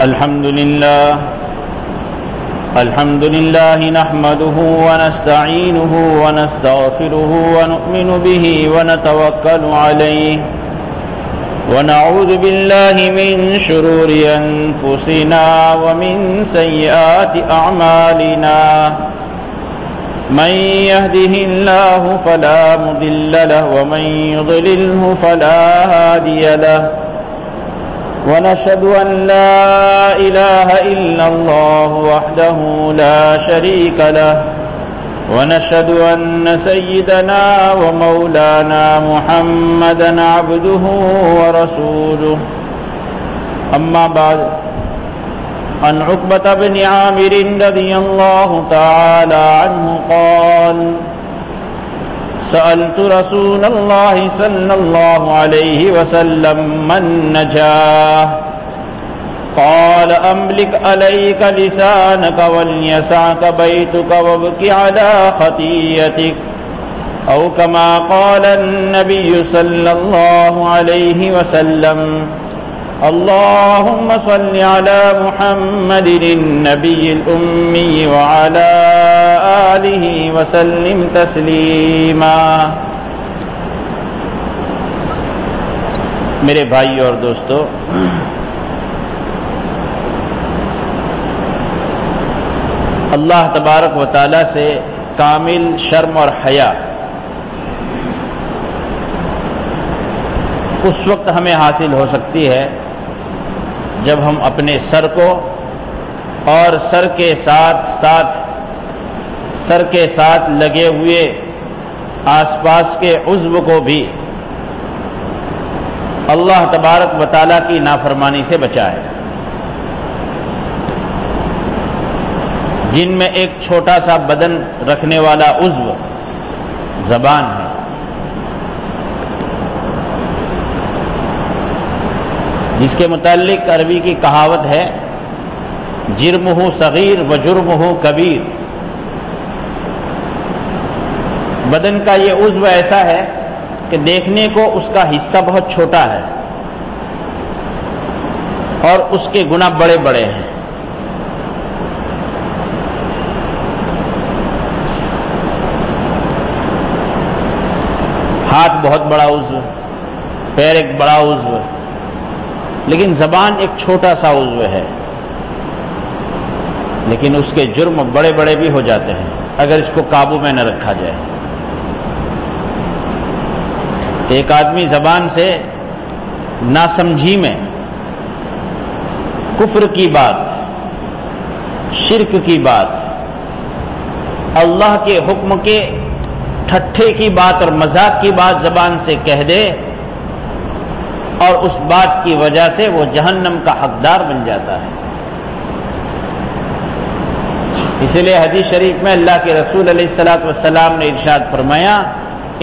الحمد لله نحمده ونستعينه ونستغفره ونؤمن به ونتوكل عليه ونعوذ بالله من شرور أنفسنا ومن سيئات أعمالنا من يهده الله فلا مضل له ومن يضلله فلا هادي له ونشهد أن لا إله إلا الله وحده لا شريك له ونشهد أن سيدنا ومولانا محمدا عبده ورسوله أما بعد عن عقبة بن عامر رضي الله تعالى عنه قال سألت رسول الله صلى الله عليه وسلم من نجاه قال أملك عليك لسانك وليسعك بيتك وابك على خطيئتك أو كما قال النبي صلى الله عليه وسلم اللهم صل على محمد النبي الأمي وعلى آله وسلم تسلیما۔ میرے بھائی اور دوستو، اللہ تبارک و تعالی سے کامل شرم اور حیا اس وقت ہمیں حاصل ہو سکتی ہے جب ہم اپنے سر کو اور سر کے ساتھ لگے ہوئے آس پاس کے عضو کو بھی اللہ تبارک و تعالیٰ کی نافرمانی سے بچائے، جن میں ایک چھوٹا سا بدن رکھنے والا عضو زبان ہے۔ جس کے متعلق عربی کی کہاوت ہے جرمہ صغیر و جرمہ کبیر۔ بدن کا یہ عضو ایسا ہے کہ دیکھنے کو اس کا حصہ بہت چھوٹا ہے اور اس کے گناہ بڑے بڑے ہیں۔ ہاتھ بہت بڑا عضو، پیر ایک بڑا عضو، لیکن زبان ایک چھوٹا سا عضو ہے، لیکن اس کے جرم بڑے بڑے بھی ہو جاتے ہیں اگر اس کو قابو میں نہ رکھا جائے۔ ایک آدمی زبان سے ناسمجھی میں کفر کی بات، شرک کی بات، اللہ کے حکم کے ٹھٹھے کی بات اور مذاق کی بات زبان سے کہہ دے اور اس بات کی وجہ سے وہ جہنم کا حقدار بن جاتا ہے۔ اسی لیے حدیث شریف میں اللہ کے رسول علیہ الصلوۃ والسلام نے ارشاد فرمایا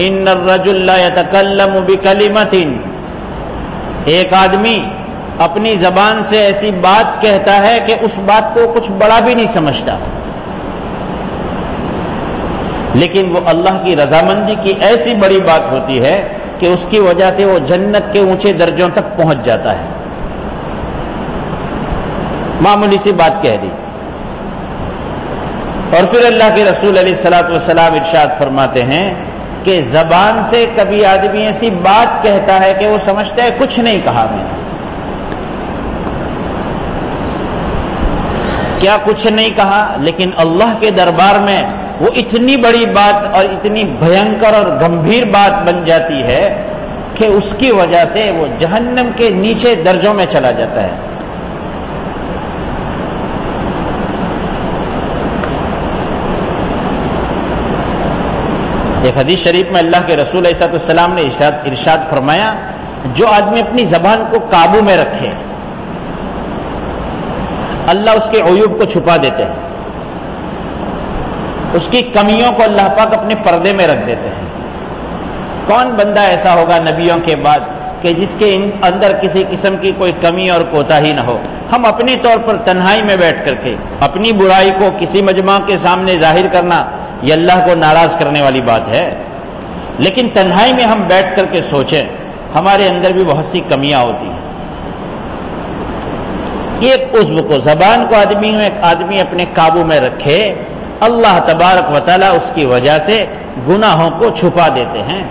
ان الرجل لا يتكلم بكلمة، ایک آدمی اپنی زبان سے ایسی بات کہتا ہے کہ اس بات کو کچھ بڑا بھی نہیں سمجھتا، لیکن وہ اللہ کی رضامندی کی ایسی بڑی بات ہوتی ہے کہ اس کی وجہ سے وہ جنت کے اونچے درجوں تک پہنچ جاتا ہے۔ معمولی سی بات کہہ دی، اور پھر اللہ کے رسول علیہ الصلوۃ والسلام ارشاد فرماتے ہیں کہ زبان سے کبھی آدمی ایسی بات کہتا ہے کہ وہ سمجھتا ہے کچھ نہیں کہا میں نے۔ کیا کچھ نہیں کہا؟ لیکن اللہ کے دربار میں وہ اتنی بڑی بات اور اتنی بھینکر اور گمبھیر بات بن جاتی ہے کہ اس کی وجہ سے وہ جہنم کے نیچے درجوں میں چلا جاتا ہے۔ ایک حدیث شریف میں اللہ کے رسول علیہ السلام نے ارشاد فرمایا جو آدمی اپنی زبان کو قابو میں رکھے اللہ اس کے عیوب کو چھپا دیتے ہیں، اس کی کمیوں کو اللہ پاک اپنے پردے میں رکھ دیتے ہیں۔ کون بندہ ایسا ہوگا نبیوں کے بعد کہ جس کے اندر کسی قسم کی کوئی کمی اور کوتاہی نہ ہو؟ ہم اپنی طور پر تنہائی میں بیٹھ کر کے اپنی برائی کو کسی مجمع کے سامنے ظاہر کرنا یہ اللہ کو ناراض کرنے والی بات ہے، لیکن تنہائی میں ہم بیٹھ کر کے سوچیں ہمارے اندر بھی بہت سی کمیاں ہوتی ہیں۔ یہ ایک عضو کو، زبان کو آدمی اپنے قابو میں رکھے، اللہ تبارک و تعالیٰ اس کی وجہ سے گناہوں کو چھپا دیتے ہیں۔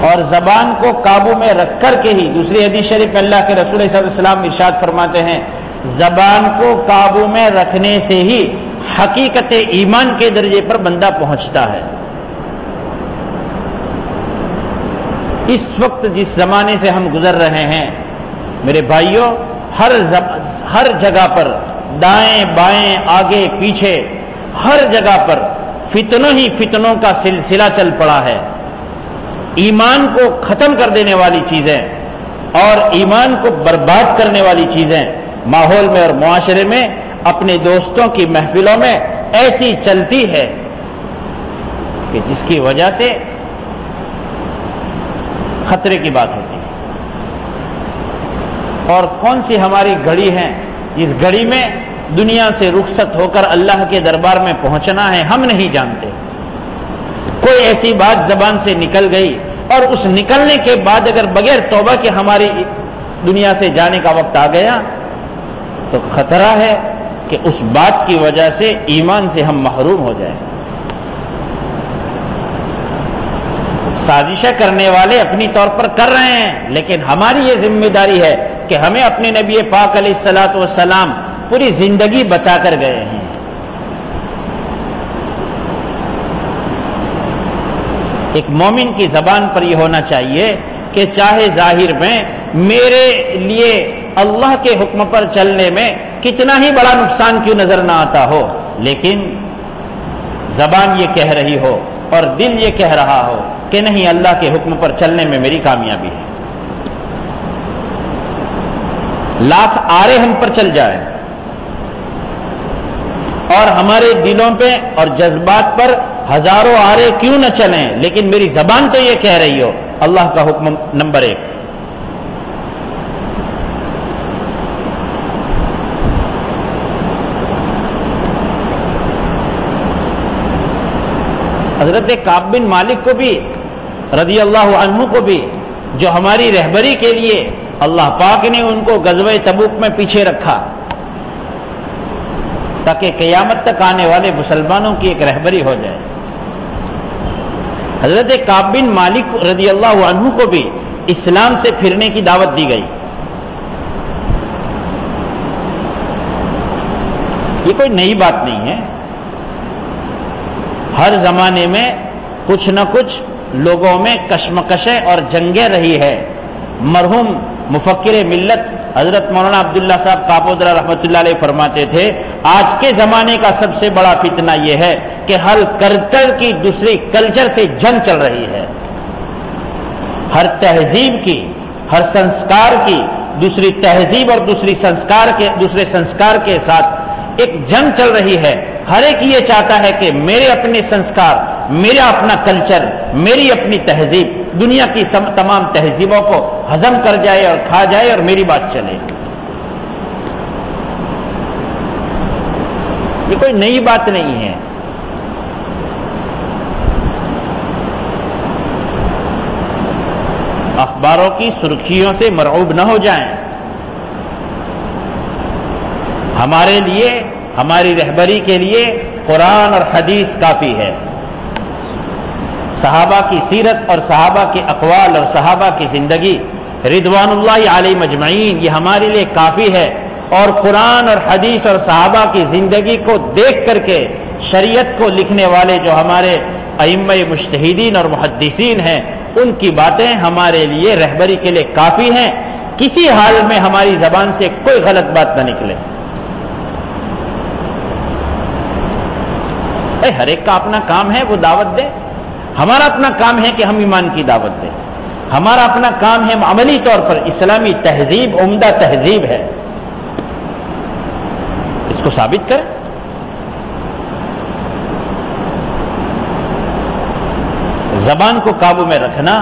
اور زبان کو قابو میں رکھ کر کے ہی، دوسری حدیث شریف میں اللہ کے رسول صلی اللہ علیہ وسلم ارشاد فرماتے ہیں، زبان کو قابو میں رکھنے سے ہی حقیقت ایمان کے درجے پر بندہ پہنچتا ہے۔ اس وقت جس زمانے سے ہم گزر رہے ہیں میرے بھائیوں، ہر جگہ پر دائیں بائیں آگے پیچھے ہر جگہ پر فتنوں ہی فتنوں کا سلسلہ چل پڑا ہے۔ ایمان کو ختم کر دینے والی چیزیں اور ایمان کو برباد کرنے والی چیزیں ماحول میں اور معاشرے میں، اپنے دوستوں کی محفلوں میں ایسی چلتی ہے کہ جس کی وجہ سے خطرے کی بات ہوتی ہے۔ اور کون سی ہماری گھڑی ہے جس گھڑی میں دنیا سے رخصت ہو کر اللہ کے دربار میں پہنچنا ہے، ہم نہیں جانتے۔ کوئی ایسی بات زبان سے نکل گئی اور اس نکلنے کے بعد اگر بغیر توبہ کے ہماری دنیا سے جانے کا وقت آ گیا تو خطرہ ہے کہ اس بات کی وجہ سے ایمان سے ہم محروم ہو جائیں۔ سازشیں کرنے والے اپنی طور پر کر رہے ہیں، لیکن ہماری یہ ذمہ داری ہے کہ ہمیں اپنے نبی پاک علیہ الصلوۃ والسلام پوری زندگی بتا کر گئے ہیں۔ ایک مومن کی زبان پر یہ ہونا چاہیے کہ چاہے ظاہر میں میرے لیے اللہ کے حکم پر چلنے میں کتنا ہی بڑا نقصان کیوں نظر نہ آتا ہو، لیکن زبان یہ کہہ رہی ہو اور دل یہ کہہ رہا ہو کہ نہیں، اللہ کے حکم پر چلنے میں میری کامیابی ہے۔ لاکھ آرے ہم پر چل جائیں اور ہمارے دلوں پہ اور جذبات پر ہزاروں آرے کیوں نہ چلیں، لیکن میری زبان تو یہ کہہ رہی ہو اللہ کا حکم نمبر 1۔ حضرت کعب بن مالک کو بھی رضی اللہ عنہ کو بھی، جو ہماری رہبری کے لیے اللہ پاک نے ان کو غزوہ تبوک میں پیچھے رکھا تاکہ قیامت تک آنے والے مسلمانوں کی ایک رہبری ہو جائے، حضرت کعب بن مالک رضی اللہ عنہ کو بھی اسلام سے پھرنے کی دعوت دی گئی۔ یہ کوئی نئی بات نہیں ہے، ہر زمانے میں کچھ نہ کچھ لوگوں میں کشمکشیں اور جنگیں رہی ہے۔ مرحوم مفکر ملت حضرت مولانا عبداللہ صاحب کاپودرہ رحمۃ اللہ علیہ فرماتے تھے، آج کے زمانے کا سب سے بڑا فتنہ یہ ہے کہ ہر کلچر کی دوسری کلچر سے جنگ چل رہی ہے، ہر تہذیب کی، ہر سنسکار کی دوسری تہذیب اور دوسرے سنسکار کے ساتھ ایک جنگ چل رہی ہے۔ ہر ایک یہ چاہتا ہے کہ میرے اپنے سنسکار، میرا اپنا کلچر، میری اپنی تہذیب دنیا کی تمام تہذیبوں کو ہضم کر جائے اور کھا جائے اور میری بات چلے۔ یہ کوئی نئی بات نہیں ہے۔ اخباروں کی سرخیوں سے مرعوب نہ ہو جائیں۔ ہمارے لیے، ہماری رہبری کے لیے قرآن اور حدیث کافی ہے۔ صحابہ کی سیرت اور صحابہ کے اقوال اور صحابہ کی زندگی رضوان اللہ علیہ مجمعین یہ ہمارے لیے کافی ہے، اور قرآن اور حدیث اور صحابہ کی زندگی کو دیکھ کر کے شریعت کو لکھنے والے جو ہمارے ائمہ مجتہدین اور محدثین ہیں، ان کی باتیں ہمارے لیے رہبری کے لیے کافی ہیں۔ کسی حال میں ہماری زبان سے کوئی غلط بات نہ نکلے۔ ہر ایک کا اپنا کام ہے، وہ دعوت دے۔ ہمارا اپنا کام ہے کہ ہم ایمان کی دعوت دیں۔ ہمارا اپنا کام ہے عملی طور پر اسلامی تہذیب عمدہ تہذیب ہے، اس کو ثابت کریں۔ زبان کو قابو میں رکھنا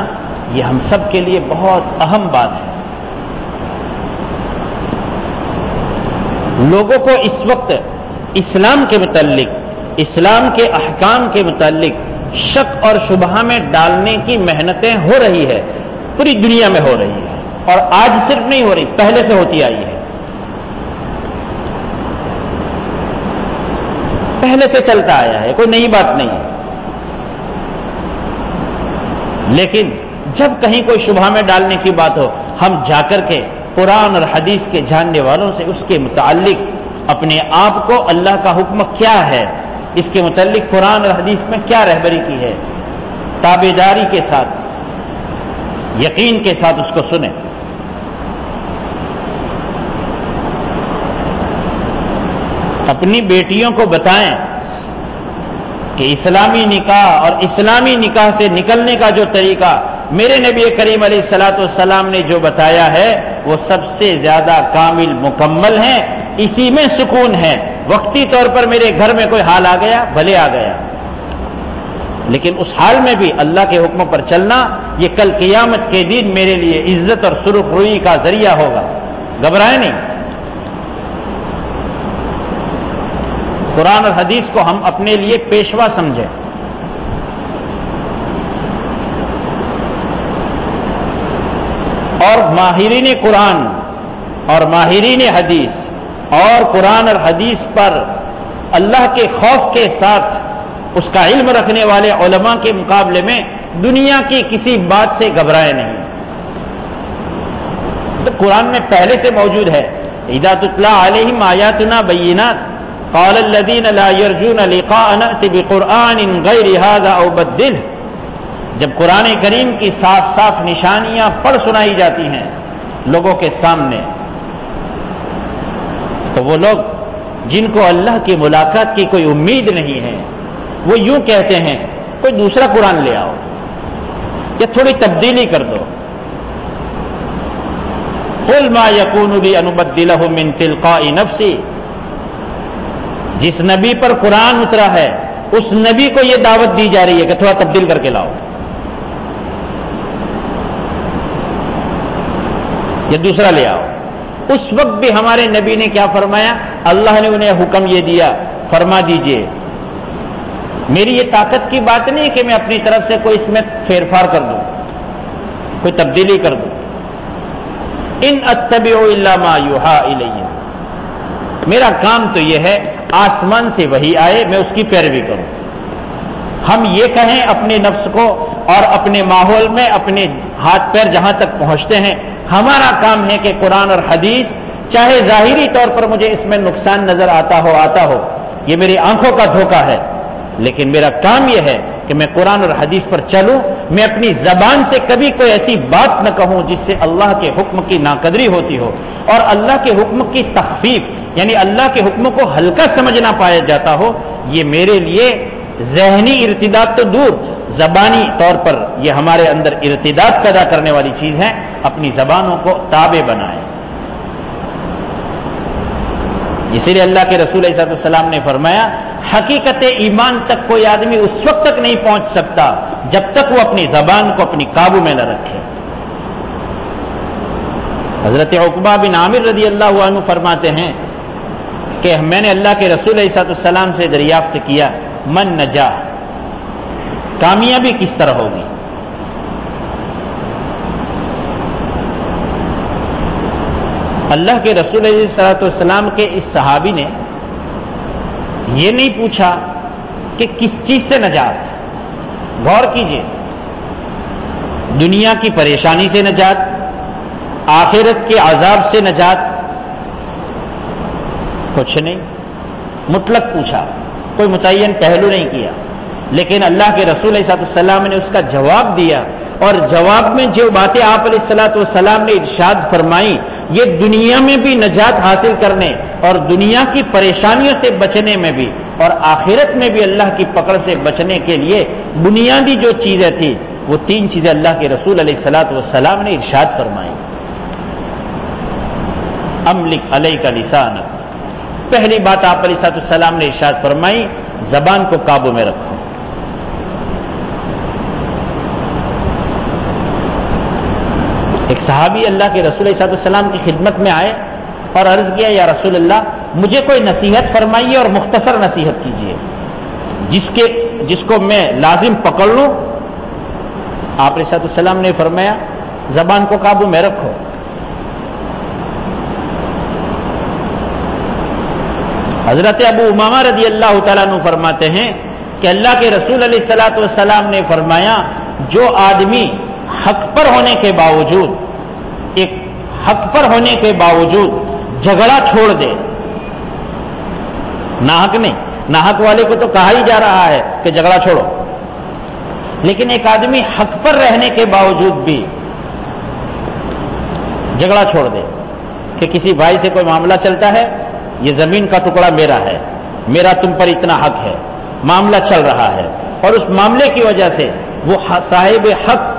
یہ ہم سب کے لیے بہت اہم بات ہے۔ لوگوں کو اس وقت اسلام کے متعلق، اسلام کے احکام کے متعلق شک اور شبہ میں ڈالنے کی محنتیں ہو رہی ہے، پوری دنیا میں ہو رہی ہے۔ اور آج صرف نہیں ہو رہی، پہلے سے ہوتی آئی ہے، پہلے سے چلتا آیا ہے، کوئی نئی بات نہیں ہے۔ لیکن جب کہیں کوئی شبہ میں ڈالنے کی بات ہو، ہم جا کر کے قرآن اور حدیث کے جاننے والوں سے اس کے متعلق اپنے آپ کو اللہ کا حکم کیا ہے، اس کے متعلق قرآن اور حدیث میں کیا رہبری کی ہے، تابعداری کے ساتھ، یقین کے ساتھ اس کو سنیں۔ اپنی بیٹیوں کو بتائیں کہ اسلامی نکاح اور اسلامی نکاح سے نکلنے کا جو طریقہ میرے نبی کریم علیہ الصلوۃ والسلام نے جو بتایا ہے وہ سب سے زیادہ کامل مکمل ہے، اسی میں سکون ہے۔ وقتی طور پر میرے گھر میں کوئی حال آ گیا، بھلے آ گیا، لیکن اس حال میں بھی اللہ کے حکم پر چلنا یہ کل قیامت کے دن میرے لیے عزت اور سرخ روئی کا ذریعہ ہوگا، گھبرائے نہیں۔ قرآن اور حدیث کو ہم اپنے لیے پیشوا سمجھیں۔ اور ماہرین قرآن اور ماہرین حدیث اور قرآن اور حدیث پر اللہ کے خوف کے ساتھ اس کا علم رکھنے والے علماء کے مقابلے میں دنیا کی کسی بات سے گھبرائے نہیں۔ تو قرآن میں پہلے سے موجود ہے، اذا تتلی علیہم آیاتنا بینات قال الذین لا یرجون لقاءنا ائت بقرآن غیر ھذا او بدلہ، جب قرآن کریم کی صاف صاف نشانیاں پڑھ سنائی جاتی ہیں لوگوں کے سامنے، تو وہ لوگ جن کو اللہ کی ملاقات کی کوئی امید نہیں ہے وہ یوں کہتے ہیں کوئی دوسرا قرآن لے آؤ یا تھوڑی تبدیلی کر دو۔ قل ما یکون لی ان ابدلہ من تلقاء نفسی، جس نبی پر قرآن اترا ہے اس نبی کو یہ دعوت دی جا رہی ہے کہ تھوڑا تبدیل کر کے لاؤ، یا دوسرا لے آؤ۔ اس وقت بھی ہمارے نبی نے کیا فرمایا؟ اللہ نے انہیں حکم یہ دیا، فرما دیجئے میری یہ طاقت کی بات نہیں کہ میں اپنی طرف سے کوئی اس میں پھیر پھار کر دوں، کوئی تبدیلی کر دوں۔ ان اتبع الا ما یوحى الی، میرا کام تو یہ ہے آسمان سے وحی آئے میں اس کی پیروی کروں۔ ہم یہ کہیں اپنے نفس کو اور اپنے ماحول میں اپنے ہاتھ پیر جہاں تک پہنچتے ہیں، ہمارا کام ہے کہ قرآن اور حدیث چاہے ظاہری طور پر مجھے اس میں نقصان نظر آتا ہو، یہ میری آنکھوں کا دھوکہ ہے، لیکن میرا کام یہ ہے کہ میں قرآن اور حدیث پر چلوں، میں اپنی زبان سے کبھی کوئی ایسی بات نہ کہوں جس سے اللہ کے حکم کی ناقدری ہوتی ہو اور اللہ کے حکم کی تخفیف یعنی اللہ کے حکموں کو ہلکا سمجھنا پایا جاتا ہو۔ یہ میرے لیے ذہنی ارتداد تو دور، زبانی طور پر یہ ہمارے اندر ارتداد پیدا کرنے والی چیز ہے۔ اپنی زبانوں کو تابع بنائیں۔ اسی لیے اللہ کے رسول علیہ السلام نے فرمایا حقیقت ایمان تک کوئی آدمی اس وقت تک نہیں پہنچ سکتا جب تک وہ اپنی زبان کو اپنی قابو میں نہ رکھے۔ حضرت عقبہ بن عامر رضی اللہ عنہ فرماتے ہیں کہ میں نے اللہ کے رسول علیہ السلام سے دریافت کیا من نجا، کامیابی کس طرح ہوگی؟ اللہ کے رسول علیہ السلام کے اس صحابی نے یہ نہیں پوچھا کہ کس چیز سے نجات، غور کیجئے، دنیا کی پریشانی سے نجات، آخرت کے عذاب سے نجات، کچھ نہیں، مطلق پوچھا، کوئی متعین پہلو نہیں کیا۔ لیکن اللہ کے رسول علیہ السلام نے اس کا جواب دیا، اور جواب میں جو باتیں آپ علیہ السلام نے ارشاد فرمائی یہ دنیا میں بھی نجات حاصل کرنے اور دنیا کی پریشانیوں سے بچنے میں بھی اور آخرت میں بھی اللہ کی پکڑ سے بچنے کے لیے بنیادی جو چیزیں تھیں وہ تین چیزیں اللہ کے رسول علیہ السلام نے ارشاد فرمائی۔ املک علیک لسانک، پہلی بات آپ علیہ السلام نے ارشاد فرمائی زبان کو قابو میں رکھو۔ ایک صحابی اللہ کے رسول علیہ السلام کی خدمت میں آئے اور عرض کیا یا رسول اللہ مجھے کوئی نصیحت فرمائیے اور مختصر نصیحت کیجیے جس کو میں لازم پکڑ لوں۔ آپ علیہ السلام نے فرمایا زبان کو قابو میں رکھو۔ حضرت ابو امامہ رضی اللہ تعالیٰ عنہ فرماتے ہیں کہ اللہ کے رسول علیہ الصلوۃ والسلام نے فرمایا جو آدمی حق پر ہونے کے باوجود حق پر ہونے کے باوجود جھگڑا چھوڑ دے، ناحق نہیں، ناحق والے کو تو کہا ہی جا رہا ہے کہ جھگڑا چھوڑو، لیکن ایک آدمی حق پر رہنے کے باوجود بھی جھگڑا چھوڑ دے کہ کسی بھائی سے کوئی معاملہ چلتا ہے، یہ زمین کا ٹکڑا میرا ہے، میرا تم پر اتنا حق ہے، معاملہ چل رہا ہے، اور اس معاملے کی وجہ سے وہ صاحب حق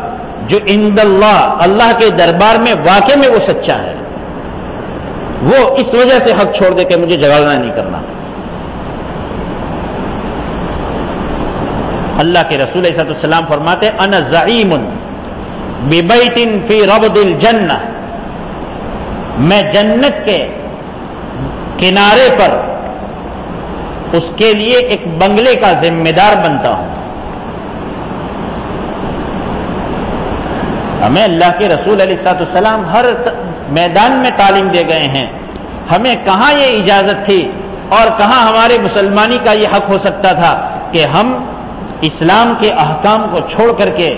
جو عند اللہ کے دربار میں واقع میں وہ سچا ہے، وہ اس وجہ سے حق چھوڑ دے کہ مجھے جھگڑنا نہیں کرنا۔ اللہ کے رسول صلی اللہ علیہ وسلم فرماتے انا زعیم ببیت فی ربد الجنہ، میں جنت کے کنارے پر اس کے لیے ایک بنگلے کا ذمہ دار بنتا ہوں۔ ہمیں اللہ کے رسول علیہ السلام ہر میدان میں تعلیم دے گئے ہیں، ہمیں کہاں یہ اجازت تھی اور کہاں ہمارے مسلمانی کا یہ حق ہو سکتا تھا کہ ہم اسلام کے احکام کو چھوڑ کر کے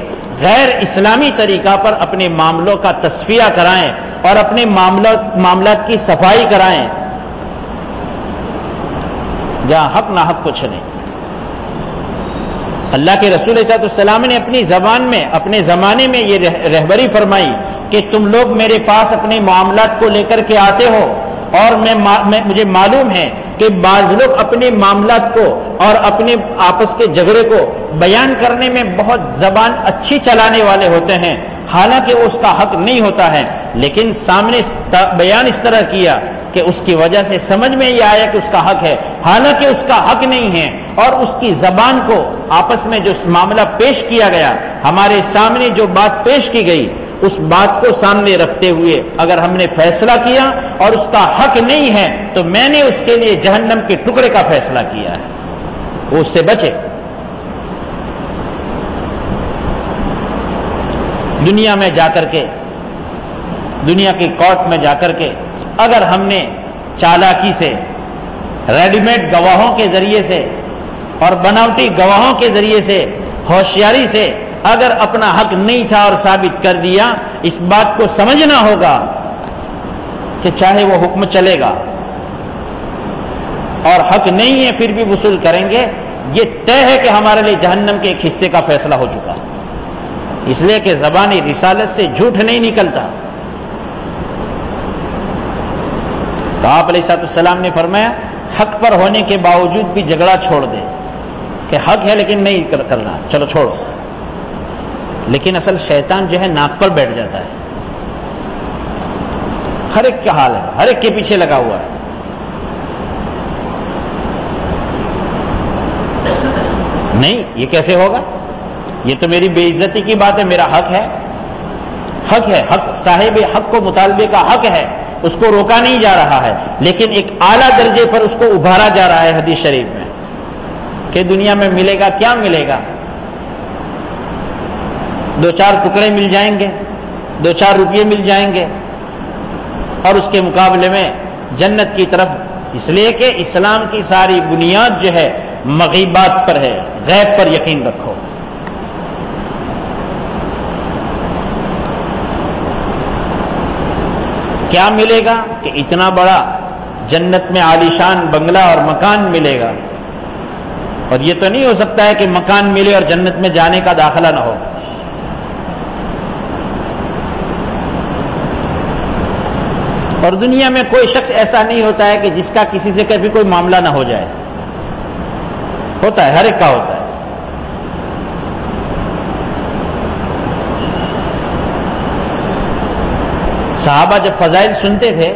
غیر اسلامی طریقہ پر اپنے معاملوں کا تصفیہ کرائیں اور اپنے معاملات کی صفائی کرائیں، جہاں حق نہ حق کچھ نہیں۔ اللہ کے رسول صلی اللہ علیہ وسلم نے اپنی زبان میں اپنے زمانے میں یہ رہبری فرمائی کہ تم لوگ میرے پاس اپنے معاملات کو لے کر کے آتے ہو، اور مجھے معلوم ہے کہ بعض لوگ اپنے معاملات کو اور اپنے آپس کے جھگڑے کو بیان کرنے میں بہت زبان اچھی چلانے والے ہوتے ہیں، حالانکہ اس کا حق نہیں ہوتا ہے، لیکن سامنے بیان اس طرح کیا کہ اس کی وجہ سے سمجھ میں یہ آیا کہ اس کا حق ہے، حالانکہ اس کا حق نہیں ہے، اور اس کی زبان کو آپس میں جو معاملہ پیش کیا گیا، ہمارے سامنے جو بات پیش کی گئی، اس بات کو سامنے رکھتے ہوئے اگر ہم نے فیصلہ کیا اور اس کا حق نہیں ہے تو میں نے اس کے لیے جہنم کے ٹکڑے کا فیصلہ کیا ہے، وہ اس سے بچے۔ دنیا میں جا کر کے، دنیا کی کورٹ میں جا کر کے اگر ہم نے چالاکی سے، ریڈی میڈ گواہوں کے ذریعے سے اور بناوٹی گواہوں کے ذریعے سے، ہوشیاری سے اگر اپنا حق نہیں تھا اور ثابت کر دیا، اس بات کو سمجھنا ہوگا کہ چاہے وہ حکم چلے گا اور حق نہیں ہے پھر بھی وصول کریں گے، یہ طے ہے کہ ہمارے لیے جہنم کے ایک حصے کا فیصلہ ہو چکا، اس لیے کہ زبان رسالت سے جھوٹ نہیں نکلتا۔ تو آپ علیہ السلام نے فرمایا حق پر ہونے کے باوجود بھی جھگڑا چھوڑ دے کہ حق ہے لیکن نہیں کرنا، چلو چھوڑو، لیکن اصل شیطان جو ہے ناک پر بیٹھ جاتا ہے، ہر ایک کا حال ہے، ہر ایک کے پیچھے لگا ہوا ہے۔ نہیں یہ کیسے ہوگا، یہ تو میری بے عزتی کی بات ہے، میرا حق ہے، حق ہے، حق صاحب حق کو مطالبے کا حق ہے، اس کو روکا نہیں جا رہا ہے، لیکن ایک اعلیٰ درجے پر اس کو ابھارا جا رہا ہے حدیث شریف میں کہ دنیا میں ملے گا، کیا ملے گا، دو چار ٹکڑے مل جائیں گے، دو چار روپیے مل جائیں گے، اور اس کے مقابلے میں جنت کی طرف، اس لیے کہ اسلام کی ساری بنیاد جو ہے مغیبات پر ہے، غیب پر یقین رکھو۔ کیا ملے گا کہ اتنا بڑا جنت میں عالیشان بنگلہ اور مکان ملے گا، اور یہ تو نہیں ہو سکتا ہے کہ مکان ملے اور جنت میں جانے کا داخلہ نہ ہو۔ اور دنیا میں کوئی شخص ایسا نہیں ہوتا ہے کہ جس کا کسی سے کبھی کوئی معاملہ نہ ہو جائے، ہوتا ہے، ہر ایک کا ہوتا ہے۔ صحابہ جب فضائل سنتے تھے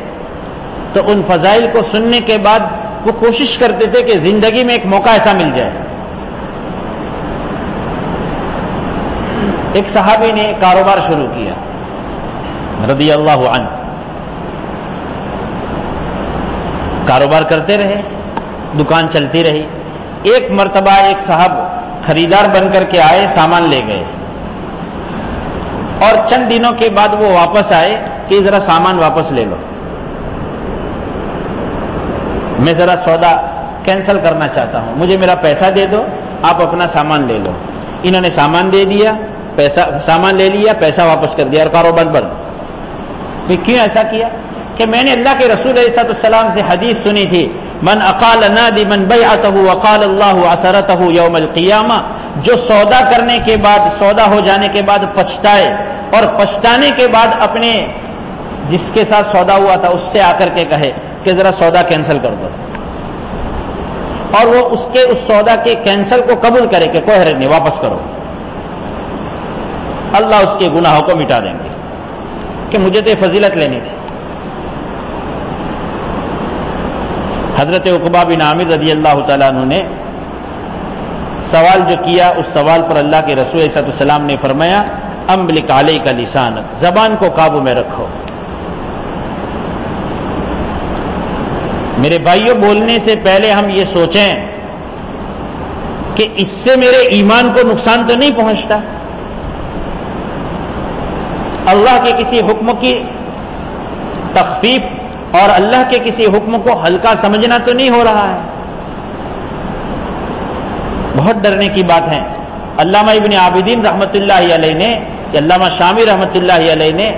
تو ان فضائل کو سننے کے بعد وہ کوشش کرتے تھے کہ زندگی میں ایک موقع ایسا مل جائے۔ ایک صحابی نے کاروبار شروع کیا رضی اللہ عنہ، کاروبار کرتے رہے، دکان چلتی رہی۔ ایک مرتبہ ایک صاحب خریدار بن کر کے آئے، سامان لے گئے، اور چند دنوں کے بعد وہ واپس آئے کہ ذرا سامان واپس لے لو، میں ذرا سودا کینسل کرنا چاہتا ہوں، مجھے میرا پیسہ دے دو، آپ اپنا سامان لے لو۔ انہوں نے سامان دے دیا، سامان لے لیا، پیسہ واپس کر دیا اور کاروبار بند۔ پھر کیوں ایسا کیا؟ کہ میں نے اللہ کے رسول علیہ السلام سے حدیث سنی تھی، من اقال نادما بیعته وقال الله عثرته یوم القیامہ، جو سودا کرنے کے بعد، سودا ہو جانے کے بعد پچھتائے، اور پچھتانے کے بعد اپنے جس کے ساتھ سودا ہوا تھا اس سے آ کر کے کہے کہ ذرا سودا کینسل کر دو، اور وہ اس سودا کے کینسل کو قبول کرے کہ کوئی حرج نہیں، واپس کرو، اللہ اس کے گناہوں کو مٹا دیں گے، کہ مجھے تو یہ فضیلت لینی تھی۔ حضرت عقبہ بن عامر رضی اللہ تعالیٰ عنہ نے سوال جو کیا، اس سوال پر اللہ کے رسول صلی اللہ علیہ وسلم نے فرمایا املک علیک لسانک، زبان کو قابو میں رکھو۔ میرے بھائیوں، بولنے سے پہلے ہم یہ سوچیں کہ اس سے میرے ایمان کو نقصان تو نہیں پہنچتا، اللہ کے کسی حکم کی تخفیف اور اللہ کے کسی حکم کو ہلکا سمجھنا تو نہیں ہو رہا ہے۔ بہت ڈرنے کی بات ہے۔ علامہ ابن عابدین رحمۃ اللہ علیہ نے، علامہ شامی رحمۃ اللہ علیہ نے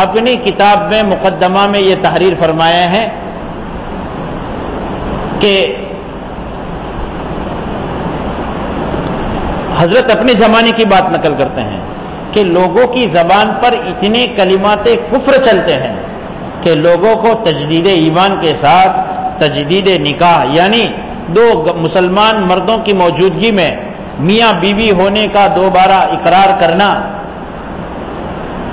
اپنی کتاب میں مقدمہ میں یہ تحریر فرمایا ہے کہ حضرت اپنے زمانے کی بات نقل کرتے ہیں کہ لوگوں کی زبان پر اتنے کلمات کفر چلتے ہیں کہ لوگوں کو تجدید ایمان کے ساتھ تجدید نکاح، یعنی دو مسلمان مردوں کی موجودگی میں میاں بیوی ہونے کا دوبارہ اقرار کرنا،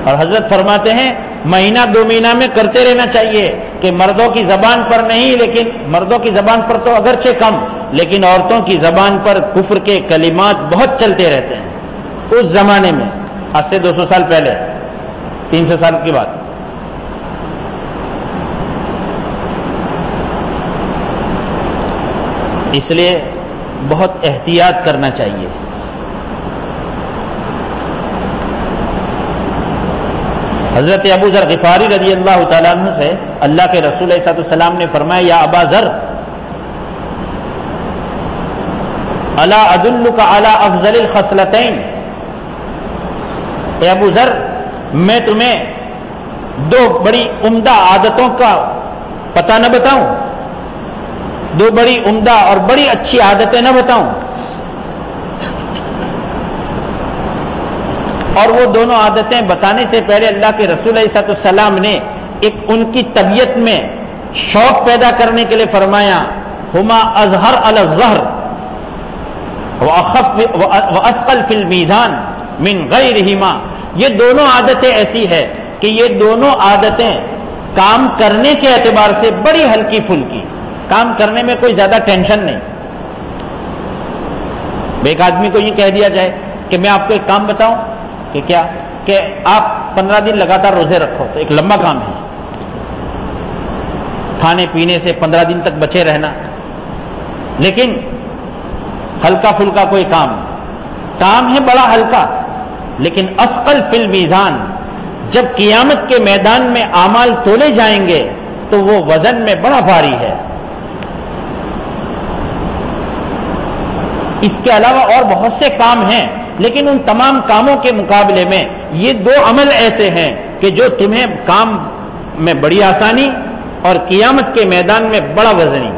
اور حضرت فرماتے ہیں مہینہ دو مہینہ میں کرتے رہنا چاہیے، کہ مردوں کی زبان پر نہیں، لیکن مردوں کی زبان پر تو اگرچہ کم، لیکن عورتوں کی زبان پر کفر کے کلمات بہت چلتے رہتے ہیں۔ اس زمانے میں آج سے 200 سال پہلے، 300 سال کی بات۔ اس لیے بہت احتیاط کرنا چاہیے۔ حضرت ابو ذر غفاری رضی اللہ تعالیٰ عنہ سے اللہ کے رسول صلی اللہ علیہ وسلم نے فرمایا یا ابا ذر الا ادلک علی افضل الخصلتین، اے ابو ذر میں تمہیں دو بڑی عمدہ عادتوں کا پتہ نہ بتاؤں، دو بڑی عمدہ اور بڑی اچھی عادتیں نہ بتاؤں؟ اور وہ دونوں عادتیں بتانے سے پہلے اللہ کے رسول علیہ السلام نے ایک ان کی طبیعت میں شوق پیدا کرنے کے لیے فرمایا ہما اظہر علی الظہر واثقل فی المیزان من غیرہما، یہ دونوں عادتیں ایسی ہے کہ یہ دونوں عادتیں کام کرنے کے اعتبار سے بڑی ہلکی پھلکی، کام کرنے میں کوئی زیادہ ٹینشن نہیں۔ ایک آدمی کو یہ کہہ دیا جائے کہ میں آپ کو ایک کام بتاؤں کہ کیا، کہ آپ 15 دن لگاتار روزے رکھو، تو ایک لمبا کام ہے، کھانے پینے سے 15 دن تک بچے رہنا، لیکن ہلکا پھلکا کوئی کام ہے بڑا ہلکا، لیکن اثقل فی المیزان، جب قیامت کے میدان میں اعمال تولے جائیں گے تو وہ وزن میں بڑا بھاری ہے۔ اس کے علاوہ اور بہت سے کام ہیں، لیکن ان تمام کاموں کے مقابلے میں یہ دو عمل ایسے ہیں کہ جو تمہیں کام میں بڑی آسانی اور قیامت کے میدان میں بڑا وزنی۔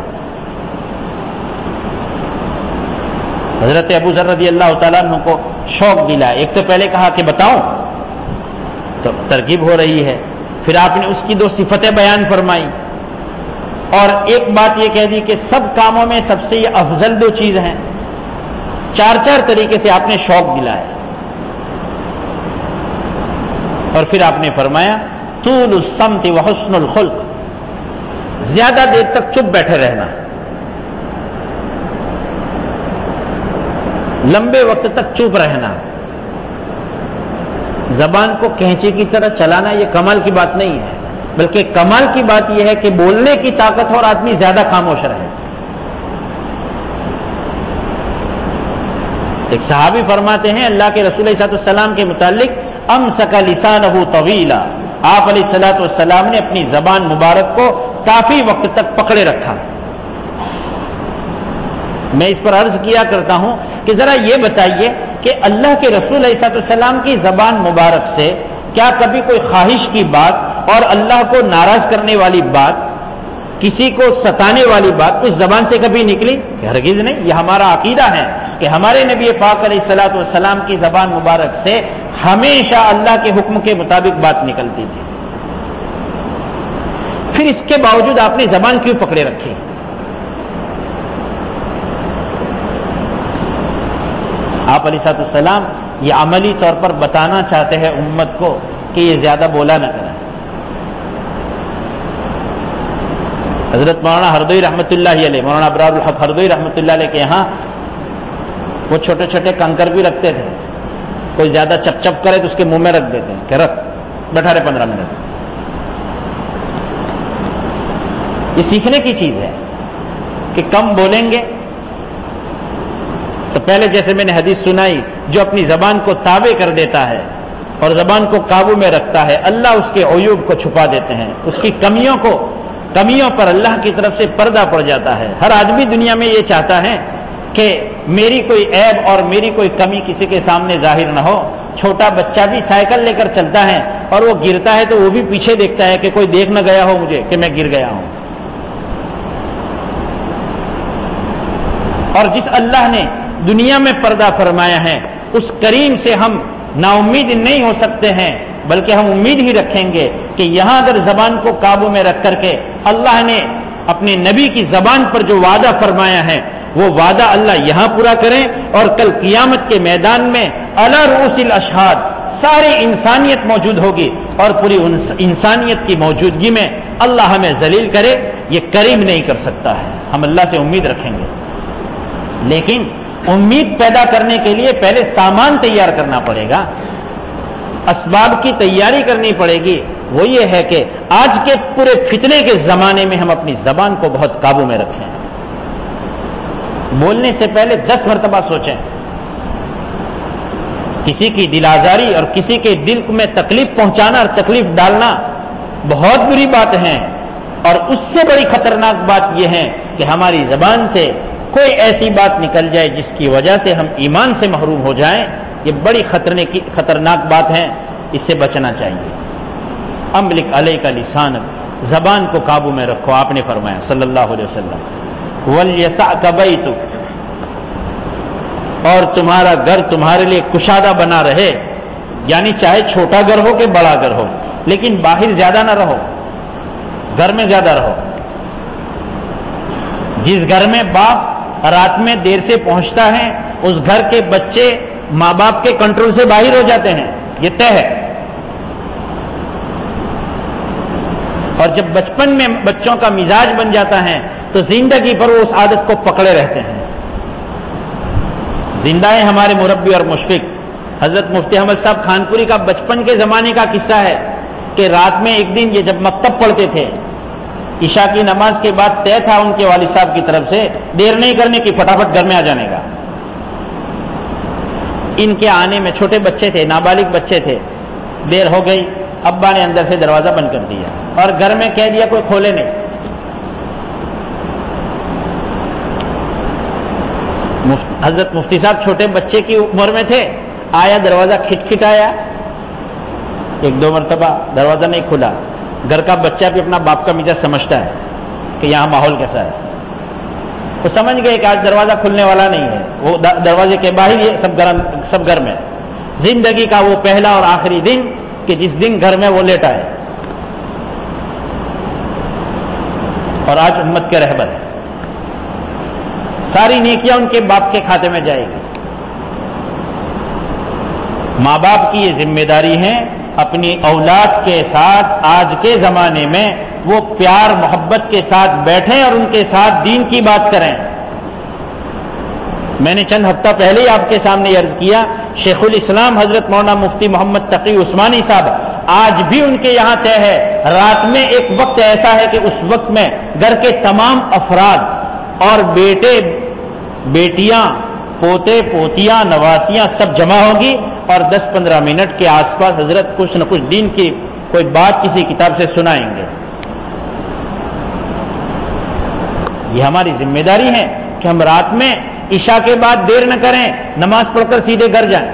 حضرت ابو ذر رضی اللہ تعالیٰ عنہ کو شوق دلا، ایک تو پہلے کہا کہ بتاؤں، تو ترغیب ہو رہی ہے، پھر آپ نے اس کی دو صفتیں بیان فرمائی، اور ایک بات یہ کہہ دی کہ سب کاموں میں سب سے یہ افضل دو چیز ہیں، چار طریقے سے آپ نے شوق دلایا، اور پھر آپ نے فرمایا طول الصمت وحسن الخلق، زیادہ دیر تک چپ بیٹھے رہنا، لمبے وقت تک چپ رہنا، زبان کو کینچے کی طرح چلانا یہ کمال کی بات نہیں ہے، بلکہ کمال کی بات یہ ہے کہ بولنے کی طاقت ہو اور آدمی زیادہ خاموش رہے۔ ایک صحابی فرماتے ہیں اللہ کے رسول صلی اللہ علیہ وسلم کے متعلق امسک لسانہ طویلا، آپ علیہ الصلوۃ والسلام نے اپنی زبان مبارک کو کافی وقت تک پکڑے رکھا، میں اس پر عرض کیا کرتا ہوں کہ ذرا یہ بتائیے کہ اللہ کے رسول علیہ السلام کی زبان مبارک سے کیا کبھی کوئی خواہش کی بات اور اللہ کو ناراض کرنے والی بات، کسی کو ستانے والی بات اس زبان سے کبھی نکلی؟ ہرگز نہیں۔ یہ ہمارا عقیدہ ہے کہ ہمارے نبی پاک علیہ الصلوۃ والسلام کی زبان مبارک سے ہمیشہ اللہ کے حکم کے مطابق بات نکلتی تھی۔ پھر اس کے باوجود آپ نے زبان کیوں پکڑے رکھی؟ آپ علیہ الصلوۃ والسلام یہ عملی طور پر بتانا چاہتے ہیں امت کو کہ یہ زیادہ بولا نہ کریں۔ حضرت مولانا ہردوئی رحمۃ اللہ علیہ، مولانا ابرار الحق ہردوئی رحمۃ اللہ علیہ کے یہاں وہ چھوٹے چھوٹے کنکر بھی رکھتے تھے، کوئی زیادہ چپ چپ کرے تو اس کے منہ میں رکھ دیتے ہیں کہ رکھ، بیٹھا رہے 15 منٹ۔ یہ سیکھنے کی چیز ہے کہ کم بولیں گے تو پہلے جیسے میں نے حدیث سنائی، جو اپنی زبان کو تابع کر دیتا ہے اور زبان کو قابو میں رکھتا ہے، اللہ اس کے عیوب کو چھپا دیتے ہیں، اس کی کمیوں پر اللہ کی طرف سے پردہ پڑ جاتا ہے۔ ہر آدمی دنیا میں یہ چاہتا ہے کہ میری کوئی عیب اور میری کوئی کمی کسی کے سامنے ظاہر نہ ہو۔ چھوٹا بچہ بھی سائیکل لے کر چلتا ہے اور وہ گرتا ہے تو وہ بھی پیچھے دیکھتا ہے کہ کوئی دیکھ نہ گیا ہو مجھے کہ میں گر گیا ہوں۔ اور جس اللہ نے دنیا میں پردہ فرمایا ہے اس کریم سے ہم نا امید نہیں ہو سکتے ہیں، بلکہ ہم امید ہی رکھیں گے کہ یہاں اگر زبان کو قابو میں رکھ کر کے اللہ نے اپنے نبی کی زبان پر جو وعدہ فرمایا ہے وہ وعدہ اللہ یہاں پورا کریں، اور کل قیامت کے میدان میں علی رؤوس الاشہاد ساری انسانیت موجود ہوگی اور پوری انسانیت کی موجودگی میں اللہ ہمیں ذلیل کرے۔ یہ کریم نہیں کر سکتا ہے، ہم اللہ سے امید رکھیں گے، لیکن امید پیدا کرنے کے لیے پہلے سامان تیار کرنا پڑے گا، اسباب کی تیاری کرنی پڑے گی۔ وہ یہ ہے کہ آج کے پورے فتنے کے زمانے میں ہم اپنی زبان کو بہت قابو میں رکھیں، بولنے سے پہلے 10 مرتبہ سوچیں۔ کسی کی دل آزاری اور کسی کے دل میں تکلیف پہنچانا اور تکلیف ڈالنا بہت بری بات ہے، اور اس سے بڑی خطرناک بات یہ ہے کہ ہماری زبان سے کوئی ایسی بات نکل جائے جس کی وجہ سے ہم ایمان سے محروم ہو جائیں۔ یہ بڑی خطرناک بات ہے، اس سے بچنا چاہیے۔ املک علیک لسانک، زبان کو قابو میں رکھو، آپ نے فرمایا صلی اللہ علیہ وسلم۔ وَلْيَسَعْكَ بَيْتُكَ، اور تمہارا گھر تمہارے لیے کشادہ بنا رہے، یعنی چاہے چھوٹا گھر ہو کہ بڑا گھر ہو، لیکن باہر زیادہ نہ رہو، گھر میں زیادہ رہو۔ جس گھر میں باپ رات میں دیر سے پہنچتا ہے اس گھر کے بچے ماں باپ کے کنٹرول سے باہر ہو جاتے ہیں، یہ طے ہے۔ اور جب بچپن میں بچوں کا مزاج بن جاتا ہے تو زندگی پر وہ اس عادت کو پکڑے رہتے ہیں۔ زندہ ہے ہمارے مربی اور مشفق حضرت مفتی احمد صاحب خانپوری کا بچپن کے زمانے کا قصہ ہے کہ رات میں ایک دن یہ جب مکتب پڑھتے تھے، عشاء کی نماز کے بعد طے تھا ان کے والد صاحب کی طرف سے دیر نہیں کرنے کی، فٹافٹ گھر میں آ جانے کا۔ ان کے آنے میں چھوٹے بچے تھے، نابالغ بچے تھے، دیر ہو گئی، ابا نے اندر سے دروازہ بند کر دیا اور گھر میں کہہ دیا کوئی کھولے نہیں۔ حضرت مفتی صاحب چھوٹے بچے کی عمر میں تھے، آیا دروازہ کھٹکھٹایا، 1-2 مرتبہ دروازہ نہیں کھلا۔ گھر کا بچہ بھی اپنا باپ کا مزاج سمجھتا ہے کہ یہاں ماحول کیسا ہے، وہ سمجھ گئے کہ آج دروازہ کھلنے والا نہیں ہے، وہ دروازے کے باہر یہ سب گھر میں۔ زندگی کا وہ پہلا اور آخری دن کہ جس دن گھر میں وہ لیٹا ہے، اور آج امت کے رہبر ہے، ساری نیکیاں ان کے باپ کے کھاتے میں جائے گی۔ ماں باپ کی یہ ذمہ داری ہے اپنی اولاد کے ساتھ آج کے زمانے میں وہ پیار محبت کے ساتھ بیٹھیں اور ان کے ساتھ دین کی بات کریں۔ میں نے چند ہفتہ پہلے ہی آپ کے سامنے عرض کیا، شیخ الاسلام حضرت مولانا مفتی محمد تقی عثمانی صاحب آج بھی ان کے یہاں طے ہے، رات میں ایک وقت ایسا ہے کہ اس وقت میں گھر کے تمام افراد اور بیٹے بیٹیاں پوتے پوتیاں نواسیاں سب جمع ہوں گی اور 10-15 منٹ کے آس پاس حضرت کچھ نہ کچھ دین کی کوئی بات کسی کتاب سے سنائیں گے۔ یہ ہماری ذمہ داری ہے کہ ہم رات میں عشاء کے بعد دیر نہ کریں، نماز پڑھ کر سیدھے گھر جائیں.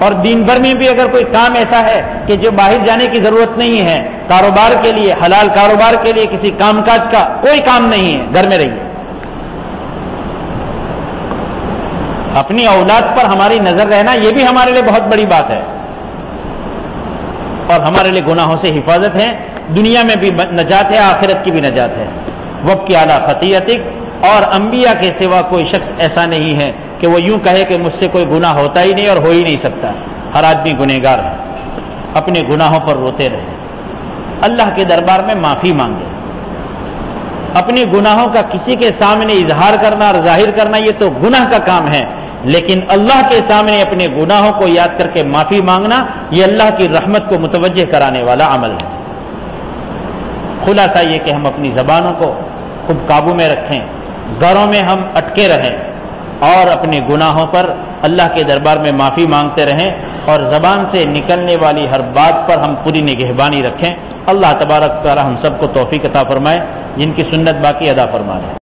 اور دن بھر میں بھی اگر کوئی کام ایسا ہے کہ جو باہر جانے کی ضرورت نہیں ہے، کاروبار کے لیے، حلال کاروبار کے لیے، کسی کام کاج کا کوئی کام نہیں ہے، گھر میں رہیے. اپنی اولاد پر ہماری نظر رہنا یہ بھی ہمارے لیے بہت بڑی بات ہے، اور ہمارے لیے گناہوں سے حفاظت ہے، دنیا میں بھی نجات ہے، آخرت کی بھی نجات ہے. وَبْكِ عَلَىٰ خَطِيئَتِكَ. اور انبیاء کے سوا کوئی شخص ایسا نہیں ہے کہ وہ یوں کہے کہ مجھ سے کوئی گناہ ہوتا ہی نہیں اور ہو ہی نہیں سکتا. ہر آدمی گنہگار ہے. اپنے گناہوں پر روتے رہے، اللہ کے دربار میں معافی مانگے. اپنے گناہوں کا کسی کے سامنے اظہار کرنا اور ظاہر کرنا یہ تو گناہ کا کام ہے، لیکن اللہ کے سامنے اپنے گناہوں کو یاد کر کے معافی مانگنا یہ اللہ کی رحمت کو متوجہ کرانے والا عمل ہے. خلاصہ یہ کہ ہم اپنی زبانوں کو خوب قابو میں رکھیں، گھروں میں ہم اٹکے رہیں اور اپنے گناہوں پر اللہ کے دربار میں معافی مانگتے رہیں، اور زبان سے نکلنے والی ہر بات پر ہم پوری نگہبانی رکھیں. اللہ تبارک تعالی ہم سب کو توفیق عطا فرمائے، جن کی سنت باقی ادا فرما رہے ہیں.